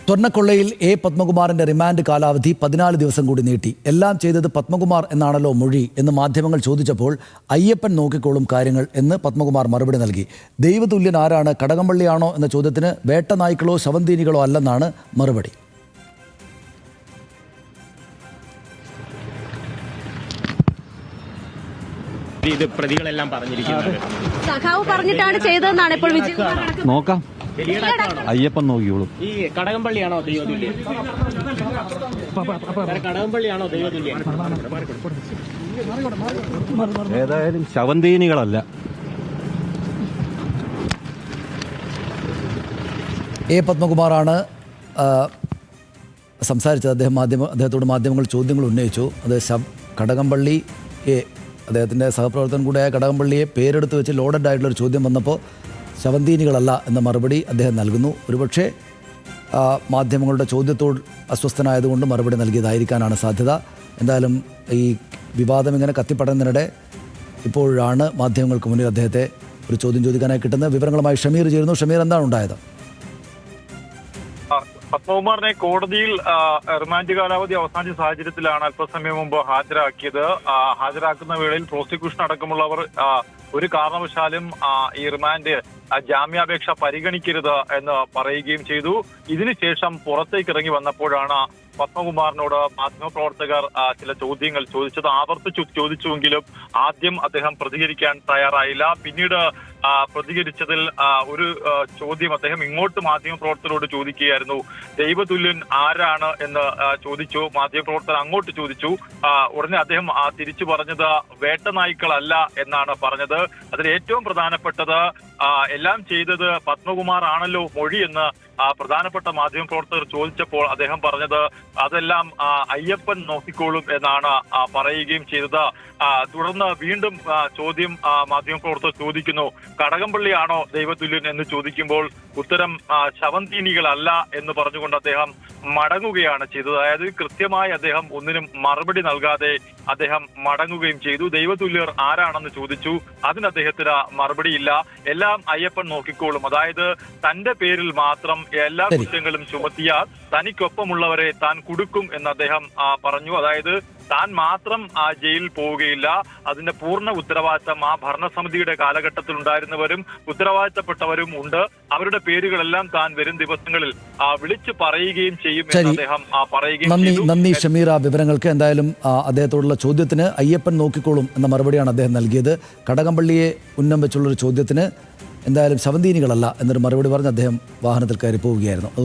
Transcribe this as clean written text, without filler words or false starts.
സ്വർണ്ണക്കൊള്ളയിൽ A പത്മകുമാറിന്റെ remand കാലാവധി 14 ദിവസം കൂടി നീട്ടി. എല്ലാം ചെയ്തത് പത്മകുമാർ എന്നാണല്ലോ മൊഴി എന്ന് മാധ്യമങ്ങൾ ചോദിച്ചപ്പോൾ അയ്യപ്പൻ നോക്കിക്കോളും കാര്യങ്ങൾ എന്ന് പത്മകുമാർ മറുപടി നൽകി. ദൈവതുല്യൻ ആരാണ്, കടകംപള്ളിയാണോ എന്ന ചോദ്യത്തിന് വേട്ടനായ്ക്കളോ ശവന്തീനികളോ അല്ലെന്നാണ് മറുപടി. ഇത് പ്രതികളെല്ലാം പറഞ്ഞിരിക്കുന്നത് സഖാവ് പറഞ്ഞിട്ടാണ് ചെയ്തതെന്നാണ് ഇപ്പോൾ നോക്കാം. അയ്യപ്പൻ നോക്കിയോളും. ഈ കടകംപള്ളിയാണോ ദൈവതുല്യൻ? കടകംപള്ളിയാണോ ദൈവതുല്യൻ? ഏതായാലും ശവന്തീനികളല്ല. എ പത്മകുമാറാണ് സംസാരിച്ചത്. അദ്ദേഹത്തോട് മാധ്യമങ്ങൾ ചോദ്യങ്ങൾ ഉന്നയിച്ചു. അത് കടകംപള്ളിയെ, അദ്ദേഹത്തിൻ്റെ സഹപ്രവർത്തകൻ കൂടെയായ കടകംപള്ളിയെ പേരെടുത്ത് വെച്ച് ലോഡഡ് ആയിട്ടുള്ളൊരു ചോദ്യം വന്നപ്പോൾ ശവന്തീനികളല്ല എന്ന മറുപടി അദ്ദേഹം നൽകുന്നു. ഒരുപക്ഷെ മാധ്യമങ്ങളുടെ ചോദ്യത്തോട് അസ്വസ്ഥനായതുകൊണ്ട് മറുപടി നൽകിയതായിരിക്കാനാണ് സാധ്യത. എന്തായാലും ഈ വിവാദം ഇങ്ങനെ കത്തിപ്പടരുന്നതിനിടെ ഇപ്പോഴാണ് മാധ്യമങ്ങൾക്ക് മുന്നിൽ അദ്ദേഹത്തെ ഒരു ചോദ്യം ചോദിക്കാനായി കിട്ടുന്നത്. വിവരങ്ങളുമായി ഷമീർ ചേരുന്നു. ഷമീർ, എന്താണ് ഉണ്ടായത്? പത്മകുമാറിനെ കോടതിയിൽ റിമാൻഡ് കാലാവധി അവസാനിച്ച സാഹചര്യത്തിലാണ് അല്പസമയം മുമ്പ് ഹാജരാക്കിയത്. ഹാജരാക്കുന്ന വേളയിൽ പ്രോസിക്യൂഷൻ അടക്കമുള്ളവർ ഒരു കാരണവശാലും ഈ റിമാൻഡ് ജാമ്യാപേക്ഷ പരിഗണിക്കരുത് എന്ന് പറയുകയും ചെയ്തു. ഇതിനുശേഷം പുറത്തേക്ക് ഇറങ്ങി വന്നപ്പോഴാണ് പത്മകുമാറിനോട് മാധ്യമപ്രവർത്തകർ ചില ചോദ്യങ്ങൾ ചോദിച്ചത്. ആവർത്തിച്ചു ചോദിച്ചുവെങ്കിലും ആദ്യം അദ്ദേഹം പ്രതികരിക്കാൻ തയ്യാറായില്ല. പിന്നീട് പ്രതികരിച്ചതിൽ ഒരു ചോദ്യം അദ്ദേഹം ഇങ്ങോട്ട് മാധ്യമപ്രവർത്തകരോട് ചോദിക്കുകയായിരുന്നു. ദൈവതുല്യൻ ആരാണ് എന്ന് ചോദിച്ചു. മാധ്യമപ്രവർത്തകർ അങ്ങോട്ട് ചോദിച്ചു. ഉടനെ അദ്ദേഹം തിരിച്ചു പറഞ്ഞത് വേട്ടനായ്ക്കളല്ല എന്നാണ് പറഞ്ഞത്. അതിൽ ഏറ്റവും പ്രധാനപ്പെട്ടത് എല്ലാം ചെയ്തത് പത്മകുമാർ ആണല്ലോ മൊഴി എന്ന് പ്രധാനപ്പെട്ട മാധ്യമപ്രവർത്തകർ ചോദിച്ചപ്പോൾ അദ്ദേഹം പറഞ്ഞത് അതെല്ലാം അയ്യപ്പൻ നോക്കിക്കോളും എന്നാണ് പറയുകയും ചെയ്തത്. തുടർന്ന് വീണ്ടും ചോദ്യം മാധ്യമപ്രവർത്തകർ ചോദിക്കുന്നു, കടകംപള്ളിയാണോ ദൈവതുല്യൻ എന്ന് ചോദിക്കുമ്പോൾ ഉത്തരം ശവന്തീനികളല്ല എന്ന് പറഞ്ഞുകൊണ്ട് അദ്ദേഹം മടങ്ങുകയാണ് ചെയ്തത്. അതായത് കൃത്യമായി അദ്ദേഹം ഒന്നിനും മറുപടി നൽകാതെ അദ്ദേഹം മടങ്ങുകയും ചെയ്തു. ദൈവതുല്യർ ആരാണെന്ന് ചോദിച്ചു. അതിന് അദ്ദേഹത്തിന് മറുപടിയില്ല. എല്ലാം അയ്യപ്പൻ നോക്കിക്കോളും, അതായത് തന്റെ പേരിൽ മാത്രം എല്ലാ കുറ്റങ്ങളും ചുമത്തിയാൽ തനിക്കൊപ്പമുള്ളവരെ താൻ കൊടുക്കും എന്ന് അദ്ദേഹം പറഞ്ഞു. അതായത് താൻ മാത്രം ജയിലിൽ പോവുകയില്ല, അതിന്റെ പൂർണ്ണ ഉത്തരവാദിത്തം ആ ഭരണസമിതിയുടെ കാലഘട്ടത്തിൽ ഉണ്ടായിരുന്നവരും ഉത്തരവാദിത്തപ്പെട്ടവരും ഉണ്ട്. അവരുടെ പേരുകളെല്ലാം താൻ വരും ദിവസങ്ങളിൽ വിളിച്ചു പറയുകയും ചെയ്യും എന്ന് അദ്ദേഹം പറയുകയും ചെയ്തു. നന്ദി ഷമീർ ആ വിവരങ്ങൾക്ക്. എന്തായാലും അദ്ദേഹത്തോടുള്ള ചോദ്യത്തിന് അയ്യപ്പൻ നോക്കിക്കോളും എന്ന മറുപടിയാണ് അദ്ദേഹം നൽകിയത്. കടകംപള്ളിയെ ഉന്നം വെച്ചുള്ളൊരു ചോദ്യത്തിന് എന്തായാലും ശവന്തീനികളല്ല എന്നൊരു മറുപടി പറഞ്ഞ് അദ്ദേഹം വാഹനത്തിൽ കയറി പോവുകയായിരുന്നു.